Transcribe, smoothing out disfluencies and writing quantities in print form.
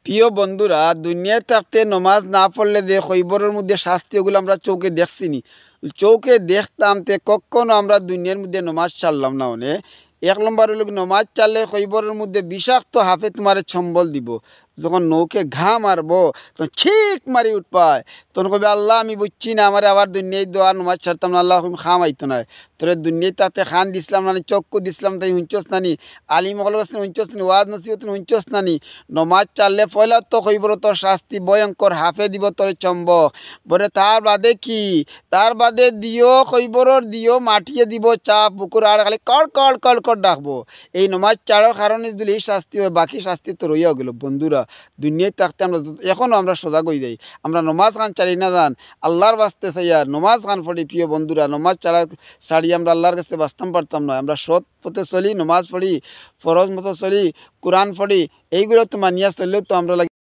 প্রিয় বন্ধুরা, দুনিয়ায় থাকতে নমাজ না পড়লে যে খৈবরের মধ্যে শাস্তি, ওগুলো আমরা চৌকে দেখছিনি। চৌকে দেখতাম তে কখনো আমরা দুনিয়ার মধ্যে নমাজ ছাড়লাম না। অনে 1 নম্বর হলো নমাজ ছাড়লে খৈবরের মধ্যে বিষাক্ত হাফে তোমার সম্বল দিব। যখন নৌকে ঘা মারবো তখন ঠিক মারি উঠপায়, তখন কবে আল্লাহ আমি বুঝছি না, আমার আবার দুনিয়ায় দোয়া নমাজ ছাড়তাম না, আল্লাহ খাম আইতো না। তোরে দুনিয়ায় তাতে খান দিছিলাম না, চক্ষু দিছিলাম তাই হুঁচস নানি, আলিম হল হুঁচস নানি, ওয়াজ নসিহত হুঁচস নানি। নমাজ চাললে পয়লা তো খইবর তোর শাস্তি ভয়ঙ্কর, হাফে দিব তোর চম্বক বলে। তার বাদে কি, তার বাদে দিও খইবরর দিও মাটিয়ে দিব চাপ পুকুর, আর খালি কড় কড় কড় কড় ডাকবো। এই নমাজ চাড়ার কারণে যদি এই শাস্তি হয়, বাকি শাস্তি তো রইয়া গেল। বন্ধুরা, দুনিয়ায় থাকতে আমরা এখনও আমরা সজাগ হয়ে যাই। আমরা নমাজ খান চারি না যান, আল্লাহর বাস্তে চাইয়ার নমাজ খান পড়ি। প্রিয় বন্ধুরা, নমাজ ছাড়ি আমরা আল্লাহর কাছে বাঁচতাম পারতাম না। আমরা সৎ পথে চলি, নমাজ পড়ি, ফরজ মতো চলি, কোরআন পড়ি, এইগুলো তো মানিয়া চললেও তো আমরা